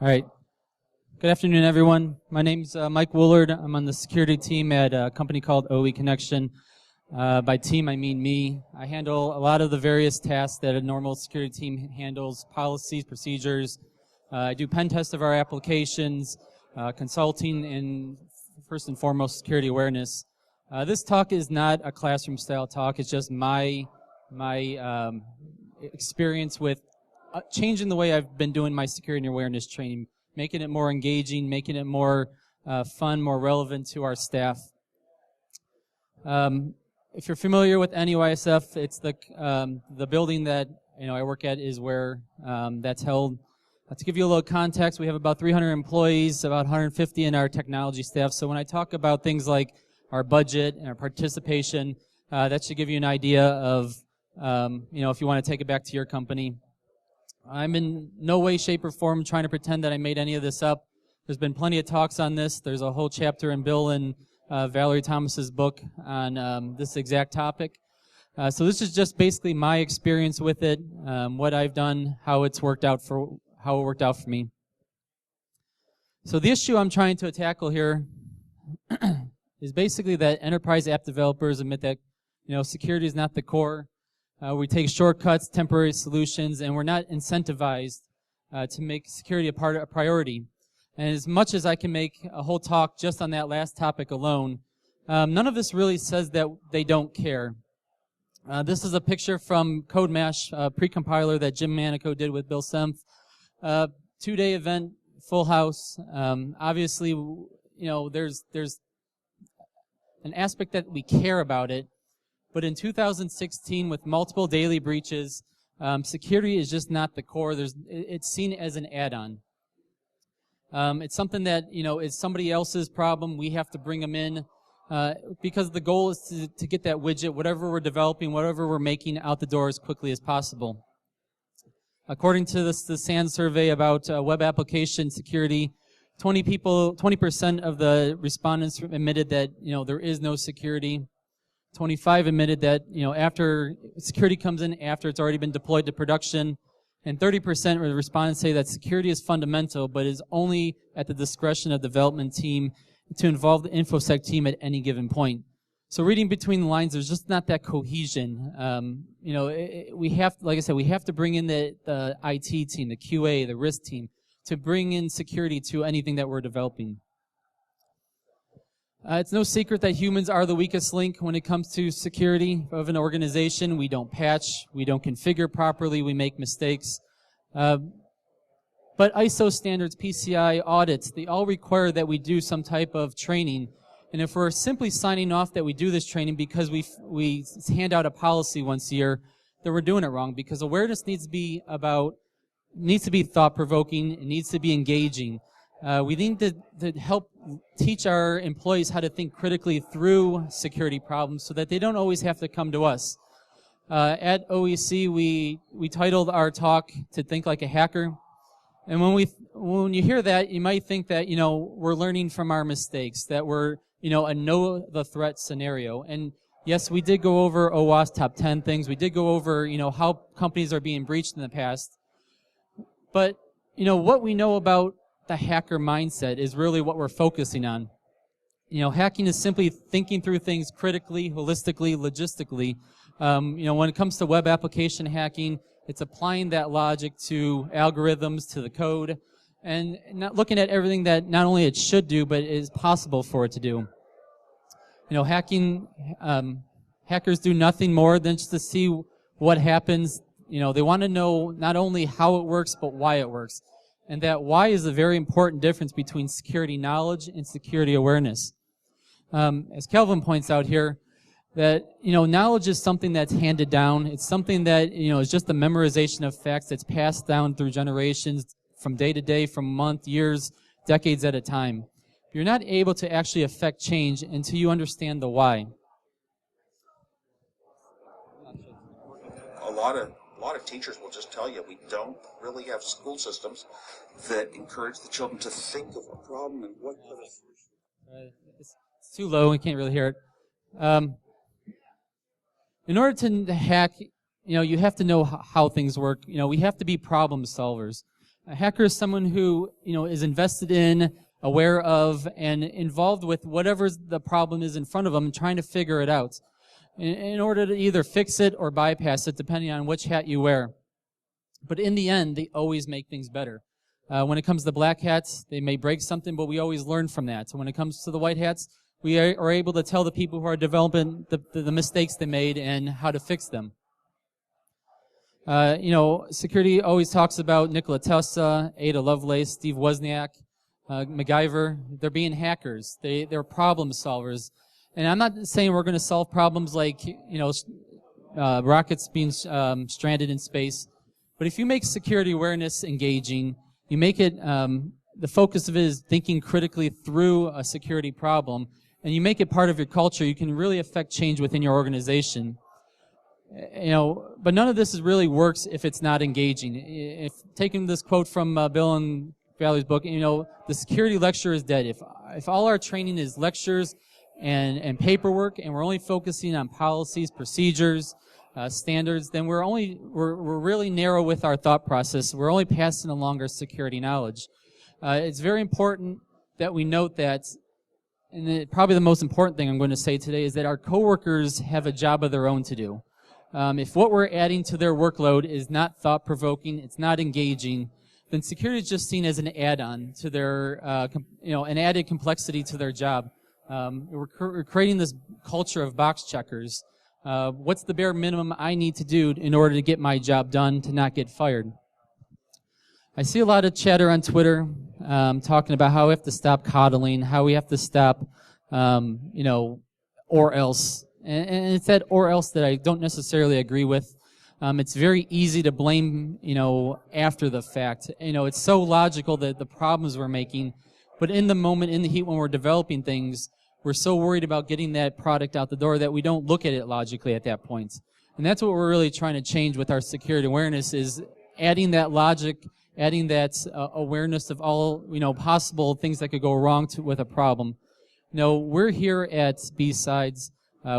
All right. Good afternoon, everyone. My name's Mike Woolard. I'm on the security team at a company called OE Connection. By team, I mean me. I handle a lot of the various tasks that a normal security team handles, policies, procedures. I do pen tests of our applications, consulting, and first and foremost, security awareness. This talk is not a classroom-style talk. It's just my experience with changing the way I've been doing my security and awareness training, making it more engaging, making it more fun, more relevant to our staff. If you're familiar with NUISF, it's the building that I work at is where that's held. To give you a little context, we have about 300 employees, about 150 in our technology staff. So when I talk about things like our budget and our participation, that should give you an idea of if you want to take it back to your company. I'm in no way, shape, or form trying to pretend that I made any of this up. There's been plenty of talks on this. There's a whole chapter in Bill and Valerie Thomas's book on this exact topic. So this is just basically my experience with it, what I've done, how it worked out for me. So the issue I'm trying to tackle here is basically that enterprise app developers admit that security is not the core. We take shortcuts, temporary solutions, and we're not incentivized to make security a priority. And as much as I can make a whole talk just on that last topic alone, none of this really says that they don't care. This is a picture from CodeMash, a pre-compiler that Jim Manico did with Bill Semth. 2-day event, full house. Obviously, there's an aspect that we care about it. But in 2016, with multiple daily breaches, security is just not the core. It's seen as an add-on. It's something that is somebody else's problem. We have to bring them in because the goal is to get that widget, whatever we're developing, whatever we're making, out the door as quickly as possible. According to the SANS survey about web application security, 20% of the respondents admitted that there is no security. 25 admitted that after security comes in after it's already been deployed to production, and 30% of the respondents say that security is fundamental, but is only at the discretion of the development team to involve the InfoSec team at any given point. So reading between the lines, there's just not that cohesion. We have, like I said, we have to bring in the IT team, the QA, the risk team, to bring in security to anything that we're developing. It's no secret that humans are the weakest link when it comes to security of an organization. We don't patch, we don't configure properly, we make mistakes. But ISO standards, PCI audits, they all require that we do some type of training. And if we're simply signing off that we do this training because we hand out a policy once a year, then we're doing it wrong, because awareness needs to be thought-provoking, it needs to be engaging. We need to help teach our employees how to think critically through security problems so that they don't always have to come to us. At OEC, we titled our talk to Think Like a Hacker. And when you hear that, you might think that, we're learning from our mistakes, that we're, a know the threat scenario. And yes, we did go over AWASPE top 10 things. We did go over, how companies are being breached in the past. But, what we know about the hacker mindset is really what we're focusing on. Hacking is simply thinking through things critically, holistically, logistically. When it comes to web application hacking, it's applying that logic to algorithms, to the code, and not looking at everything that not only it should do, but is possible for it to do. Hackers do nothing more than just to see what happens. They want to know not only how it works, but why it works. And that why is a very important difference between security knowledge and security awareness. As Kelvin points out here, that, knowledge is something that's handed down. It's something that, is just the memorization of facts that's passed down through generations, from day to day, from month, years, decades at a time. You're not able to actually affect change until you understand the why. A lot of teachers will just tell you we don't really have school systems that encourage the children to think of a problem and what could have. It's too low, we can't really hear it. In order to hack, you have to know how things work. We have to be problem solvers. A hacker is someone who, is invested in, aware of, and involved with whatever the problem is in front of them, trying to figure it out in order to either fix it or bypass it, depending on which hat you wear. But in the end, they always make things better. When it comes to black hats, they may break something, but we always learn from that. So when it comes to the white hats, we are able to tell the people who are developing the mistakes they made and how to fix them. Security always talks about Nikola Tesla, Ada Lovelace, Steve Wozniak, MacGyver. They're being hackers. They're problem solvers. And I'm not saying we're going to solve problems like, rockets being stranded in space. But if you make security awareness engaging, you make it, the focus of it is thinking critically through a security problem, and you make it part of your culture, you can really affect change within your organization. But none of this really works if it's not engaging. If taking this quote from Bill and Valley's book, the security lecture is dead. If all our training is lectures and paperwork, and we're only focusing on policies, procedures, standards, then we're really narrow with our thought process. We're only passing along our security knowledge. It's very important that we note that, and probably the most important thing I'm going to say today is that our coworkers have a job of their own to do. If what we're adding to their workload is not thought-provoking, it's not engaging, then security is just seen as an add-on to their, an added complexity to their job. We're creating this culture of box checkers. What's the bare minimum I need to do in order to get my job done, to not get fired? I see a lot of chatter on Twitter talking about how we have to stop coddling, how we have to stop, or else. And it's that or else that I don't necessarily agree with. It's very easy to blame, after the fact. It's so logical that the problems we're making, but in the moment, in the heat when we're developing things, we're so worried about getting that product out the door that we don't look at it logically at that point. And that's what we're really trying to change with our security awareness, is adding that logic, adding that awareness of all, possible things that could go wrong with a problem. We're here at BSides.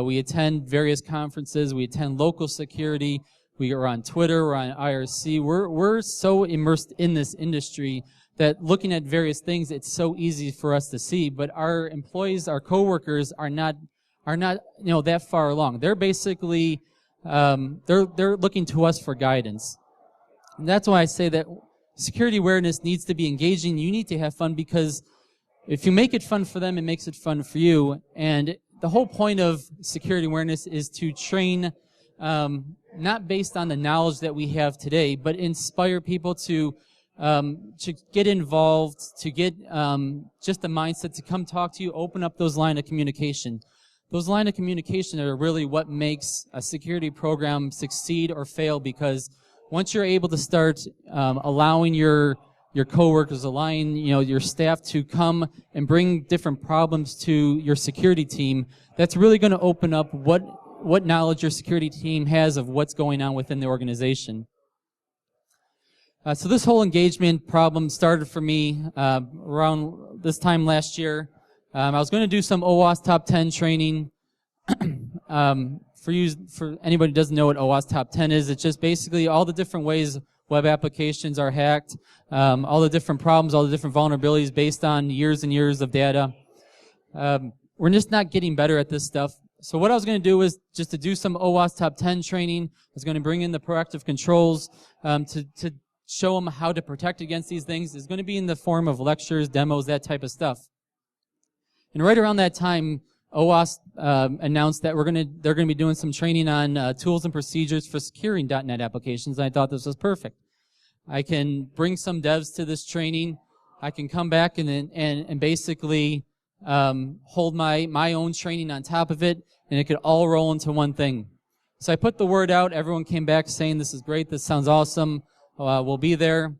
We attend various conferences. We attend local security. We are on Twitter. We're on IRC. We're so immersed in this industry that looking at various things, it's so easy for us to see. But our employees, our coworkers, are not that far along. They're basically they're looking to us for guidance. And that's why I say that security awareness needs to be engaging. You need to have fun, because if you make it fun for them, it makes it fun for you. And the whole point of security awareness is to train, not based on the knowledge that we have today, but inspire people to get involved, to get just the mindset to come talk to you, open up those lines of communication. Those lines of communication are really what makes a security program succeed or fail, because once you're able to start allowing your coworkers, allowing your staff to come and bring different problems to your security team, that's really going to open up what knowledge your security team has of what's going on within the organization. So this whole engagement problem started for me around this time last year. I was going to do some OWASP Top 10 training. For anybody who doesn't know what OWASP Top 10 is, it's just basically all the different ways web applications are hacked, all the different problems, all the different vulnerabilities based on years and years of data. We're just not getting better at this stuff. So what I was going to do was just to do some OWASP Top 10 training. I was going to bring in the proactive controls to show them how to protect against these things. It's going to be in the form of lectures, demos, that type of stuff. And right around that time, OWASP announced that they're going to be doing some training on tools and procedures for securing .NET applications, and I thought this was perfect. I can bring some devs to this training. I can come back and basically hold my own training on top of it, and it could all roll into one thing. So I put the word out. Everyone came back saying, this is great, this sounds awesome, we'll be there.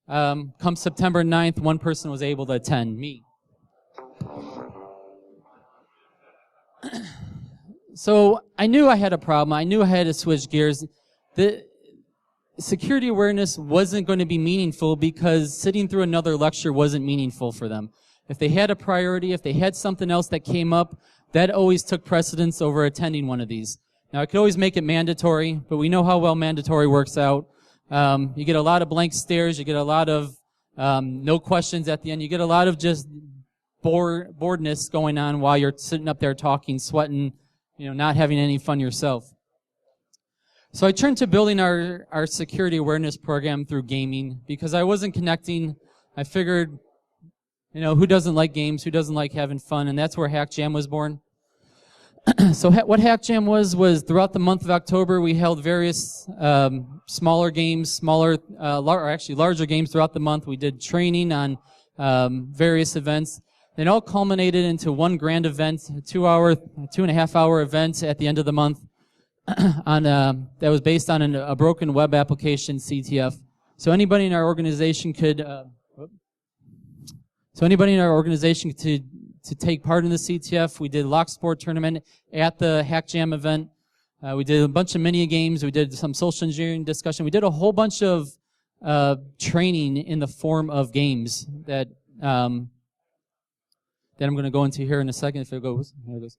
Come September 9th, one person was able to attend, me. So I knew I had a problem. I knew I had to switch gears. The security awareness wasn't going to be meaningful because sitting through another lecture wasn't meaningful for them. If they had a priority, if they had something else that came up, that always took precedence over attending one of these. Now, I could always make it mandatory, but we know how well mandatory works out. You get a lot of blank stares. You get a lot of no questions at the end. You get a lot of just boredness going on while you're sitting up there talking, sweating, not having any fun yourself. So I turned to building our security awareness program through gaming because I wasn't connecting. I figured, who doesn't like games? Who doesn't like having fun? And that's where Hack Jam was born. So what Hack Jam was throughout the month of October, we held various smaller games, larger games throughout the month. We did training on various events. It all culminated into one grand event, a 2.5 hour event at the end of the month that was based on a broken web application, CTF. So anybody in our organization could to take part in the CTF. We did a lock sport tournament at the Hack Jam event. We did a bunch of mini games. We did some social engineering discussion. We did a whole bunch of training in the form of games that I'm going to go into here in a second. If it goes, there it goes.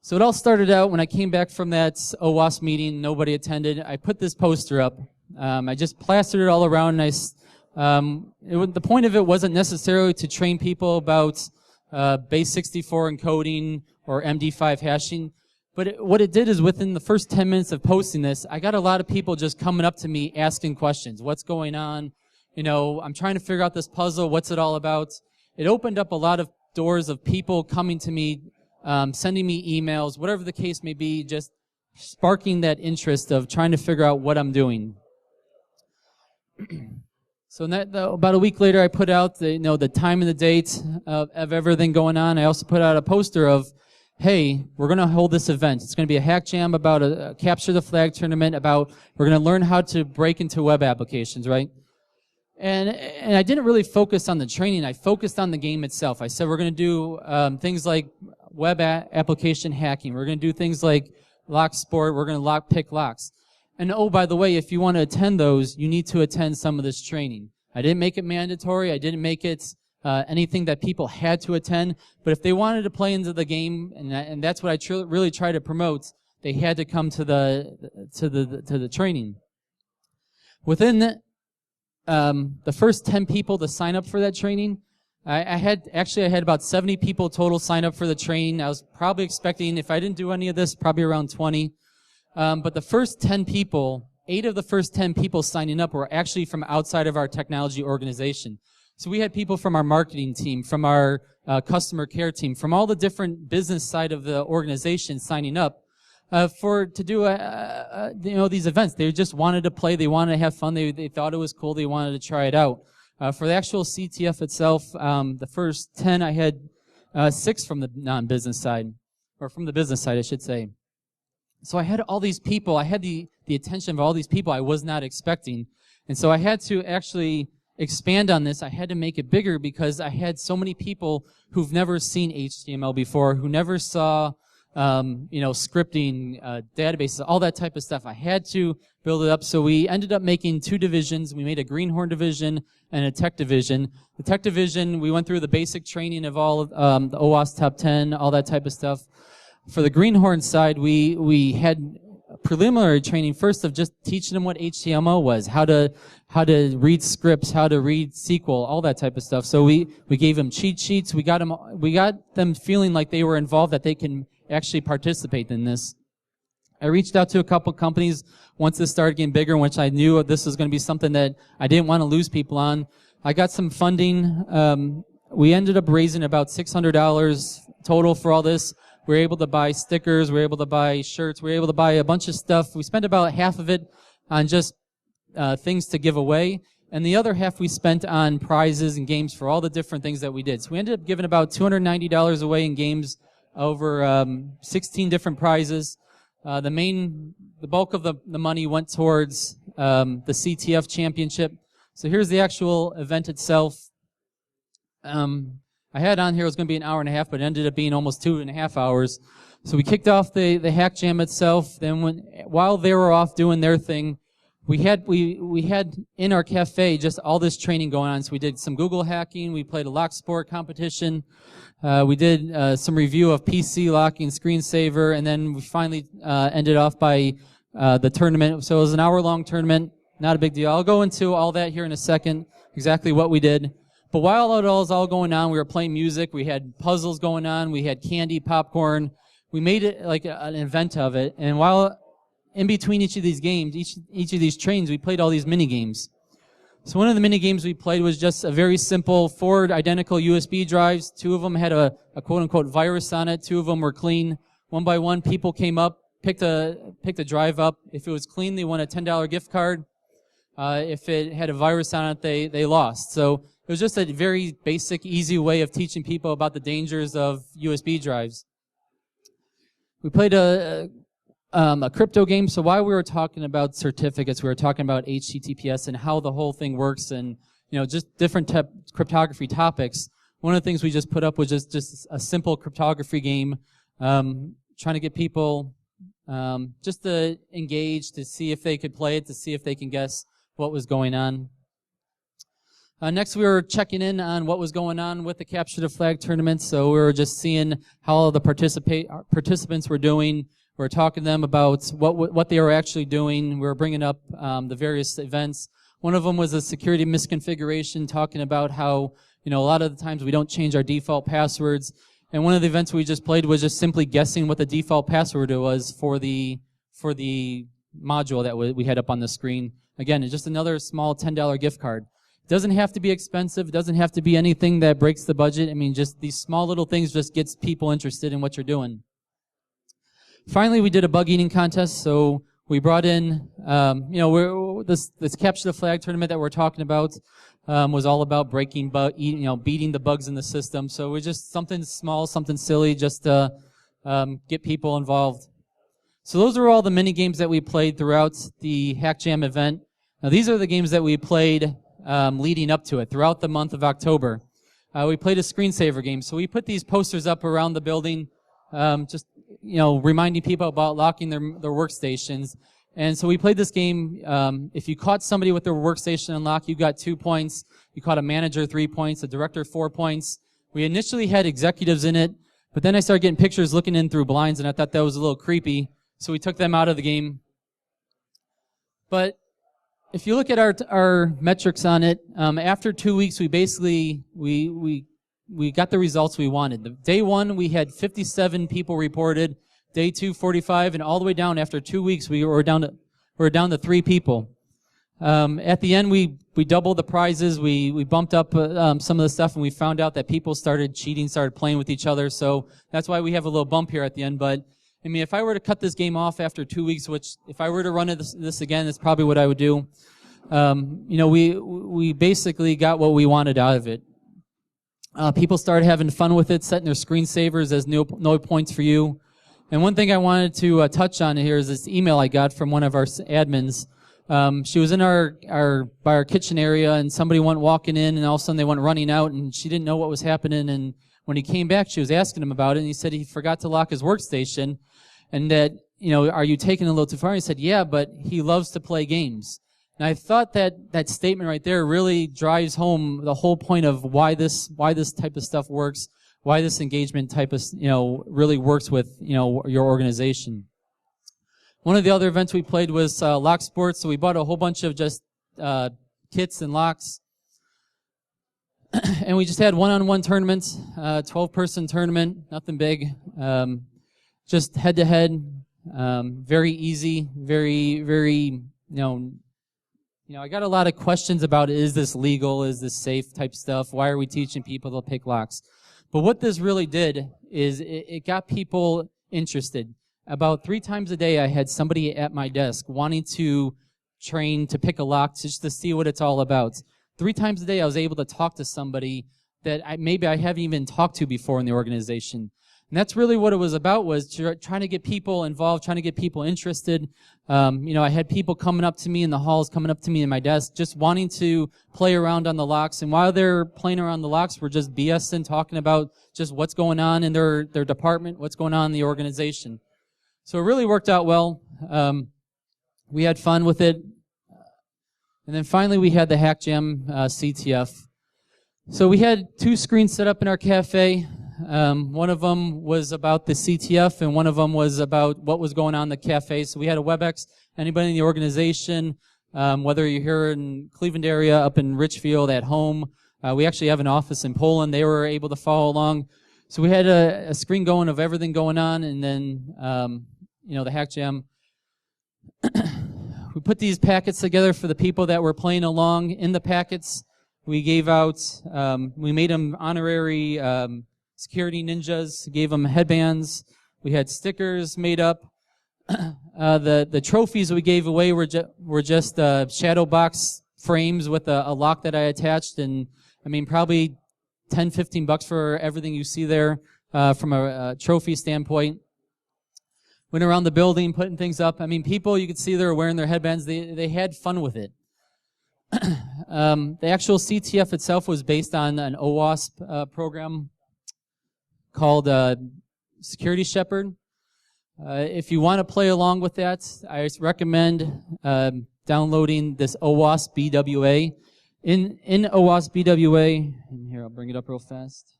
So it all started out when I came back from that AWASPE meeting. Nobody attended. I put this poster up. I just plastered it all around, and the point of it wasn't necessarily to train people about base 64 encoding or MD5 hashing, but what it did is within the first 10 minutes of posting this, I got a lot of people just coming up to me asking questions. What's going on? I'm trying to figure out this puzzle. What's it all about? It opened up a lot of doors of people coming to me, sending me emails, whatever the case may be, just sparking that interest of trying to figure out what I'm doing. So about a week later, I put out the time and the date of everything going on. I also put out a poster of, hey, we're going to hold this event. It's going to be a Hack Jam about a Capture the Flag tournament we're going to learn how to break into web applications, right? And I didn't really focus on the training. I focused on the game itself. I said we're going to do things like web application hacking. We're going to do things like lock sport. We're going to pick locks. And oh, by the way, if you want to attend those, you need to attend some of this training. I didn't make it mandatory. I didn't make it anything that people had to attend. But if they wanted to play into the game, and that's what I really try to promote, they had to come to the training. Within the first 10 people to sign up for that training, I had about 70 people total sign up for the training. I was probably expecting, if I didn't do any of this, probably around 20. But the first 10 people, 8 of the first 10 people signing up were actually from outside of our technology organization. So we had people from our marketing team, from our customer care team, from all the different business side of the organization signing up to do these events. They just wanted to play. They wanted to have fun. They thought it was cool. They wanted to try it out. For the actual CTF itself, the first 10, I had 6 from the non-business side, or from the business side, I should say. So I had all these people. I had the attention of all these people I was not expecting. And so I had to actually expand on this. I had to make it bigger because I had so many people who've never seen HTML before, who never saw, scripting, databases, all that type of stuff. I had to build it up. So we ended up making 2 divisions. We made a Greenhorn division and a tech division. The tech division, we went through the basic training of all of the OWASP Top 10, all that type of stuff. For the Greenhorn side, we had preliminary training first of just teaching them what HTML was, how to read scripts, how to read SQL, all that type of stuff. So we gave them cheat sheets. We got them feeling like they were involved, that they can actually participate in this. I reached out to a couple companies once this started getting bigger, in which I knew this was going to be something that I didn't want to lose people on. I got some funding. We ended up raising about $600 total for all this. We were able to buy stickers. We were able to buy shirts. We were able to buy a bunch of stuff. We spent about half of it on just things to give away, and the other half we spent on prizes and games for all the different things that we did. So we ended up giving about $290 away in games, over 16 different prizes. The bulk of the money went towards the CTF championship. So here's the actual event itself. I had on here it was going to be an hour and a half, but it ended up being almost 2.5 hours. So we kicked off the Hack Jam itself. Then while they were off doing their thing, we had in our cafe just all this training going on. So we did some Google hacking. We played a lock sport competition. We did some review of PC locking, screensaver, and then we finally ended off by the tournament. So it was an hour-long tournament. not a big deal. I'll go into all that here in a second, exactly what we did. But while it was all going on, we were playing music, we had puzzles going on, we had candy, popcorn. We made it like an event of it. And while in between each of these games, each of these trains, we played all these mini games. So one of the mini games we played was just a very simple 4 identical USB drives. 2 of them had a quote-unquote virus on it. 2 of them were clean. One by one, people came up, picked a drive up. If it was clean, they won a $10 gift card. If it had a virus on it, they lost. So it was just a very basic, easy way of teaching people about the dangers of USB drives. We played a crypto game. So while we were talking about certificates, we were talking about HTTPS and how the whole thing works, and just different cryptography topics. One of the things we just put up was just a simple cryptography game, trying to get people just to engage, to see if they could play it, to see if they can guess what was going on. Next, we were checking in on what was going on with the Capture the Flag tournament. So we were just seeing how the participants were doing. We were talking to them about what they were actually doing. We were bringing up the various events. One of them was a security misconfiguration, talking about how a lot of the times we don't change our default passwords. And one of the events we just played was just simply guessing what the default password was for the module that we had up on the screen. Again, it's just another small $10 gift card. It doesn't have to be expensive. It doesn't have to be anything that breaks the budget. I mean, just these small little things just gets people interested in what you're doing. Finally, we did a bug eating contest. So we brought in, this Capture the Flag tournament that we're talking about was all about beating the bugs in the system. So it was just something small, something silly, just to get people involved. So those are all the mini games that we played throughout the Hack Jam event. Now these are the games that we played leading up to it throughout the month of October. We played a screensaver game. So we put these posters up around the building, just reminding people about locking their workstations. And so we played this game. If you caught somebody with their workstation unlocked, you got 2 points. You caught a manager, 3 points. A director, 4 points. We initially had executives in it, but then I started getting pictures looking in through blinds, and I thought that was a little creepy. So we took them out of the game. But if you look at our metrics on it, after 2 weeks, we basically we got the results we wanted. Day 1, we had 57 people reported. Day 2, 45, and all the way down after 2 weeks, we were down to 3 people. At the end, we doubled the prizes. We bumped up some of the stuff, and we found out that people started cheating, started playing with each other. So that's why we have a little bump here at the end. But I mean, if I were to cut this game off after 2 weeks, which if I were to run this again, that's probably what I would do. We basically got what we wanted out of it. People started having fun with it, setting their screensavers as no points for you. And one thing I wanted to touch on here is this email I got from one of our admins. She was in by our kitchen area, and somebody went walking in, and all of a sudden they went running out, and she didn't know what was happening. And when he came back, she was asking him about it, and he said he forgot to lock his workstation, and that, are you taking it a little too far? And he said, yeah, but he loves to play games. And I thought that statement right there really drives home the whole point of why this type of stuff works, why this engagement type of, really works with, your organization. One of the other events we played was lock sports. So we bought a whole bunch of just kits and locks. And we just had one-on-one tournaments, 12-person tournament, nothing big. Just head-to-head, very easy, very, very, I got a lot of questions about, is this legal, is this safe type stuff, why are we teaching people to pick locks? But what this really did is it got people interested. About 3 times a day, I had somebody at my desk wanting to train to pick a lock just to see what it's all about. 3 times a day, I was able to talk to somebody that maybe I haven't even talked to before in the organization. And that's really what it was about, was trying to get people involved, trying to get people interested. I had people coming up to me in the halls, coming up to me in my desk, just wanting to play around on the locks. And while they're playing around the locks, we're just BSing, talking about just what's going on in their department, what's going on in the organization. So it really worked out well. We had fun with it. And then finally, we had the Hack Jam CTF. So we had 2 screens set up in our cafe. One of them was about the CTF, and one of them was about what was going on in the cafe. So we had a WebEx. Anybody in the organization, Whether you're here in Cleveland area, up in Richfield, at home, we actually have an office in Poland. They were able to follow along. So we had a screen going of everything going on, and then, the Hack Jam. We put these packets together for the people that were playing along. In the packets, we gave out, we made them honorary security ninjas, gave them headbands. We had stickers made up. The trophies we gave away were just shadow box frames with a lock that I attached, and probably $10-15 for everything you see there from a trophy standpoint. Went around the building putting things up. People, you could see they were wearing their headbands. They had fun with it. The actual CTF itself was based on an AWASPE program called Security Shepherd. If you want to play along with that, I recommend downloading this AWASPE BWA. In AWASPE BWA, and here I'll bring it up real fast.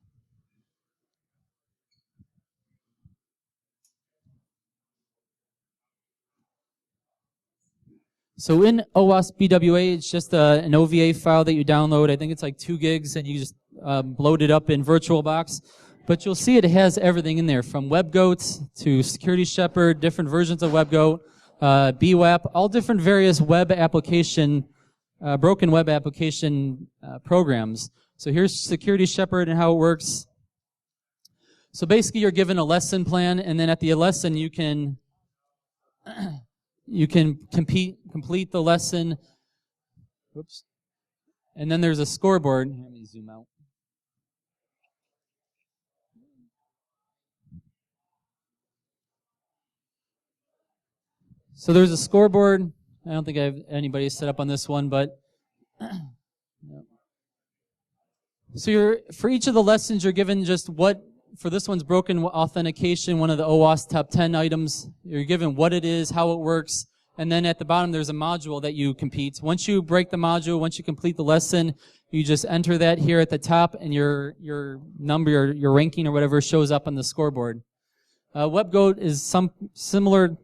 So in AWASPE BWA, it's just an OVA file that you download. I think it's like 2 gigs, and you just load it up in VirtualBox. But you'll see it has everything in there, from WebGoat to Security Shepherd, different versions of WebGoat, BWAP, all different various web application, broken web application programs. So here's Security Shepherd and how it works. So basically, you're given a lesson plan, and then at the lesson, you can complete the lesson. Whoops. And then there's a scoreboard. Let me zoom out. So there's a scoreboard. I don't think I have anybody set up on this one, but so for each of the lessons, you're given just what. For this one's broken authentication, one of the OWASP top 10 items. You're given what it is, how it works, and then at the bottom there's a module that you complete. Once you break the module, once you complete the lesson, you just enter that here at the top, and your number, your ranking or whatever shows up on the scoreboard. WebGoat is some similar.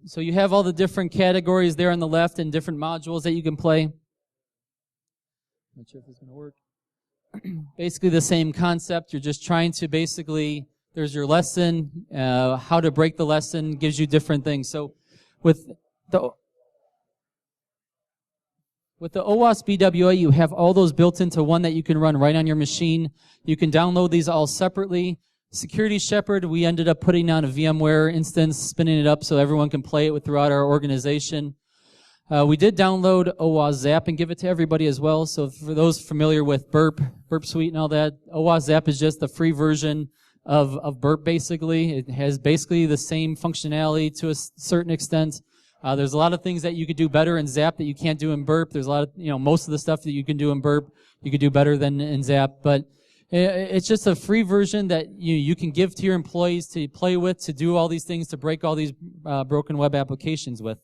So you have all the different categories there on the left and different modules that you can play. Not sure if it's going to work. Basically the same concept. You're just trying to basically, there's your lesson, how to break the lesson, gives you different things. So with the OWASP BWA, you have all those built into one that you can run right on your machine. You can download these all separately. Security Shepherd, we ended up putting on a VMware instance, spinning it up so everyone can play it throughout our organization. We did download AWASP and give it to everybody as well. So for those familiar with Burp Suite and all that, AWASP is just the free version of Burp basically. It has basically the same functionality to a certain extent. There's a lot of things that you could do better in Zap that you can't do in Burp. There's a lot of, most of the stuff that you can do in Burp, you could do better than in Zap. But it's just a free version that you can give to your employees to play with, to do all these things, to break all these broken web applications with.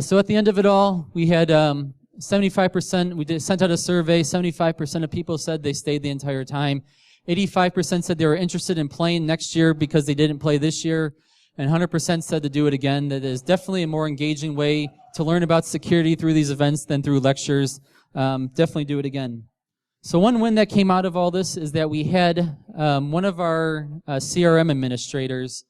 So at the end of it all, we had 75%, sent out a survey, 75% of people said they stayed the entire time. 85% said they were interested in playing next year because they didn't play this year. And 100% said to do it again. That is definitely a more engaging way to learn about security through these events than through lectures. Definitely do it again. So one win that came out of all this is that we had one of our CRM administrators.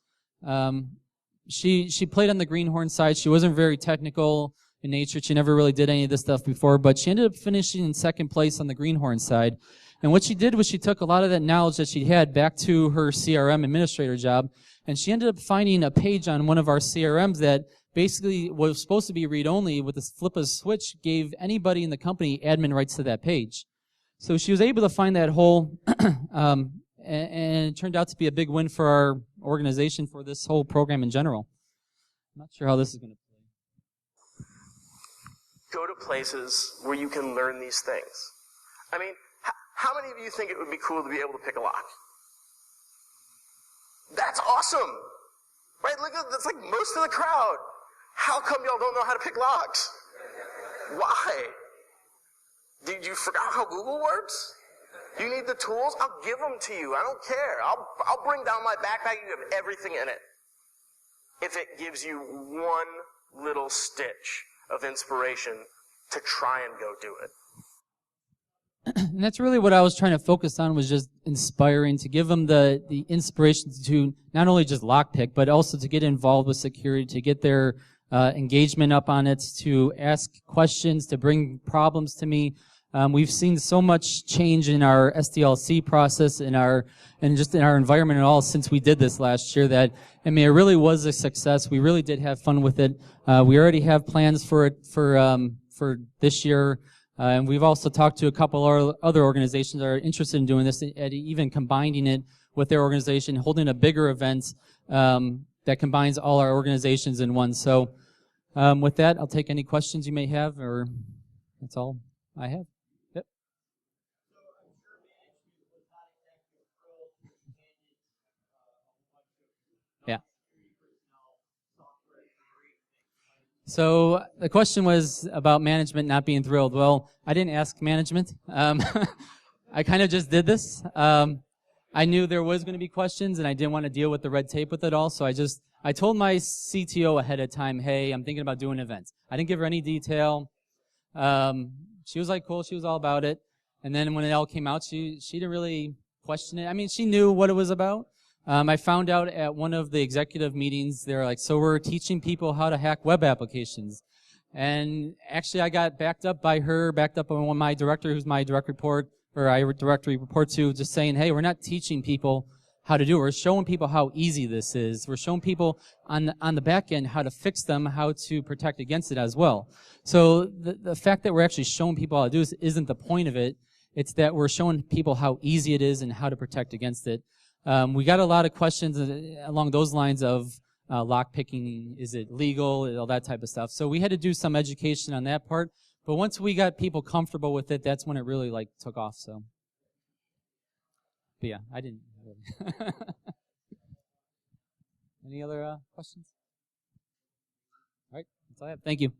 She played on the greenhorn side. She wasn't very technical in nature. She never really did any of this stuff before, but she ended up finishing in second place on the greenhorn side. And what she did was she took a lot of that knowledge that she had back to her CRM administrator job, and she ended up finding a page on one of our CRMs that basically was supposed to be read-only. With this flip of a switch, gave anybody in the company admin rights to that page. So she was able to find that hole, and it turned out to be a big win for our organization, for this whole program in general. I'm not sure how this is going to play. Go to places where you can learn these things. I mean, how many of you think it would be cool to be able to pick a lock? That's awesome! Right? Look, that's like most of the crowd. How come y'all don't know how to pick locks? Why? Did you forget how Google works? You need the tools? I'll give them to you. I don't care. I'll bring down my backpack. You have everything in it. if it gives you one little stitch of inspiration to try and go do it. And that's really what I was trying to focus on, was just inspiring, to give them the inspiration to not only just lockpick, but also to get involved with security, to get their engagement up on it, to ask questions, to bring problems to me. We've seen so much change in our SDLC process, and just in our environment and all since we did this last year, that, I mean, it really was a success. We really did have fun with it. We already have plans for it for this year. And we've also talked to a couple other organizations that are interested in doing this, and even combining it with their organization, holding a bigger event that combines all our organizations in one. So with that, I'll take any questions you may have, or that's all I have. Yep. Yeah. So the question was about management not being thrilled. Well, I didn't ask management. I kind of just did this. I knew there was going to be questions, and I didn't want to deal with the red tape with it all. So I told my CTO ahead of time, hey, I'm thinking about doing events. I didn't give her any detail. She was like, cool. She was all about it. And then when it all came out, she didn't really question it. I mean, she knew what it was about. I found out at one of the executive meetings, they're like, so we're teaching people how to hack web applications. And actually, I got backed up by my director, who's my direct report, or I directly report to, just saying, hey, we're not teaching people how to do it. We're showing people how easy this is. We're showing people on the back end how to fix them, how to protect against it as well. So the fact that we're actually showing people how to do this isn't the point of it. It's that we're showing people how easy it is and how to protect against it. We got a lot of questions along those lines of lockpicking, is it legal, all that type of stuff. So we had to do some education on that part. But once we got people comfortable with it, that's when it really took off. So, but yeah, I didn't really. Any other questions? All right, that's all I have. Thank you.